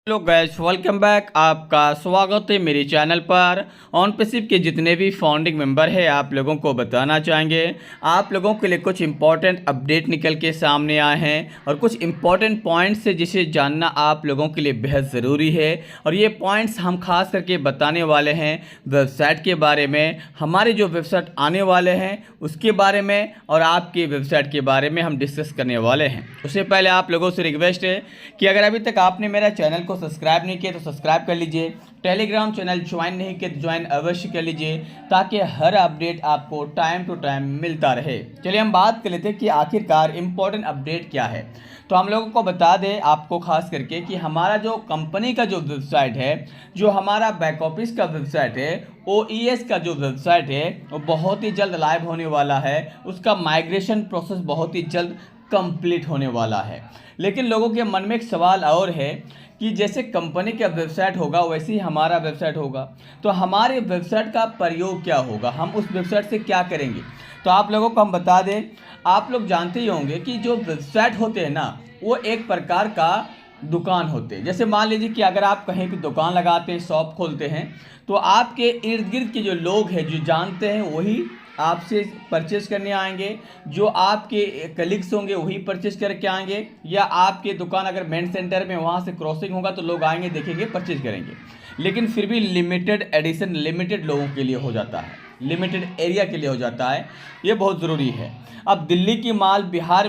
Hello guys, welcome back. आपका स्वागत है मेरे चैनल पर। ऑन पैसिव के जितने भी फाउंडिंग मेंबर हैं आप लोगों को बताना चाहेंगे, आप लोगों के लिए कुछ इंपॉर्टेंट अपडेट निकल के सामने आए हैं और कुछ इंपॉर्टेंट पॉइंट्स है जिसे जानना आप लोगों के लिए बेहद ज़रूरी है। और ये पॉइंट्स हम खास करके बताने वाले हैं वेबसाइट के बारे में, हमारे जो वेबसाइट आने वाले हैं उसके बारे में और आपकी वेबसाइट के बारे में हम डिस्कस करने वाले हैं। उससे पहले आप लोगों से रिक्वेस्ट है कि अगर अभी तक आपने मेरा चैनल को सब्सक्राइब नहीं किया तो सब्सक्राइब कर लीजिए, टेलीग्राम चैनल ज्वाइन नहीं किया तो ज्वाइन अवश्य कर लीजिए ताकि हर अपडेट आपको टाइम टू टाइम मिलता रहे। चलिए हम बात कर लेते हैं कि आखिरकार इम्पोर्टेंट अपडेट क्या है। तो हम लोगों को बता दें आपको खास करके कि हमारा जो कंपनी का जो वेबसाइट है, जो हमारा बैक ऑफिस का वेबसाइट है, OES का जो वेबसाइट है वो बहुत ही जल्द लाइव होने वाला है। उसका माइग्रेशन प्रोसेस बहुत ही जल्द कंप्लीट होने वाला है। लेकिन लोगों के मन में एक सवाल और है कि जैसे कंपनी का वेबसाइट होगा वैसे ही हमारा वेबसाइट होगा, तो हमारे वेबसाइट का प्रयोग क्या होगा, हम उस वेबसाइट से क्या करेंगे। तो आप लोगों को हम बता दें, आप लोग जानते ही होंगे कि जो वेबसाइट होते हैं ना वो एक प्रकार का दुकान होते हैं। जैसे मान लीजिए कि अगर आप कहीं भी दुकान लगाते हैं, शॉप खोलते हैं, तो आपके इर्द गिर्द के जो लोग हैं जो जानते हैं वही आपसे परचेज करने आएंगे, जो आपके कलीग्स होंगे वही परचेज करके आएंगे, या आपके दुकान अगर मेन सेंटर में वहाँ से क्रॉसिंग होगा तो लोग आएंगे, देखेंगे, परचेज करेंगे। लेकिन फिर भी लिमिटेड एडिशन लिमिटेड लोगों के लिए हो जाता है, लिमिटेड एरिया के लिए हो जाता है। ये बहुत ज़रूरी है। अब दिल्ली की माल बिहार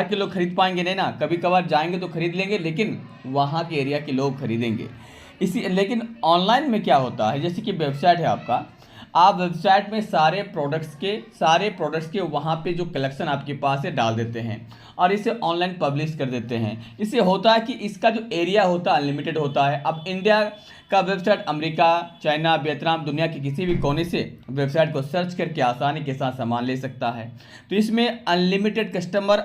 के लोग खरीद पाएंगे नहीं ना, कभी कभार जाएंगे तो खरीद लेंगे, लेकिन वहाँ के एरिया के लोग खरीदेंगे। लेकिन ऑनलाइन में क्या होता है, जैसे कि वेबसाइट है आपका, आप वेबसाइट में सारे प्रोडक्ट्स के वहाँ पे जो कलेक्शन आपके पास है डाल देते हैं और इसे ऑनलाइन पब्लिश कर देते हैं। इससे होता है कि इसका जो एरिया होता है अनलिमिटेड होता है। अब इंडिया का वेबसाइट अमेरिका, चाइना, वियतनाम, दुनिया के किसी भी कोने से वेबसाइट को सर्च करके आसानी के साथ सामान ले सकता है। तो इसमें अनलिमिटेड कस्टमर,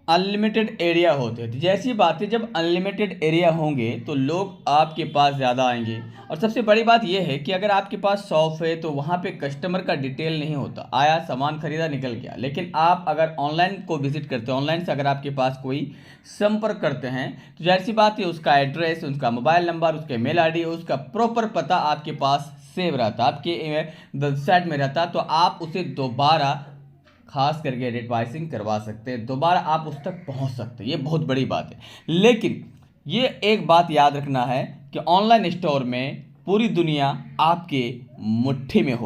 अनलिमिटेड एरिया होते हैं। तो जैसी बात है, जब अनलिमिटेड एरिया होंगे तो लोग आपके पास ज़्यादा आएंगे। और सबसे बड़ी बात यह है कि अगर आपके पास शॉप है तो वहाँ पे कस्टमर का डिटेल नहीं होता, आया सामान खरीदा निकल गया। लेकिन आप अगर ऑनलाइन को विजिट करते हैं, ऑनलाइन से अगर आपके पास कोई संपर्क करते हैं तो जाहिर सी बात है उसका एड्रेस, उसका मोबाइल नंबर, उसके मेल ID, उसका प्रॉपर पता आपके पास सेव रहता, आपके वेबसाइट में रहता। तो आप उसे दोबारा खास करके एडवर्टाइजिंग करवा सकते हैं, दोबारा आप उस तक पहुंच सकते हैं। ये बहुत बड़ी बात है। लेकिन ये एक बात याद रखना है कि ऑनलाइन स्टोर में पूरी दुनिया आपके मुट्ठी में हो।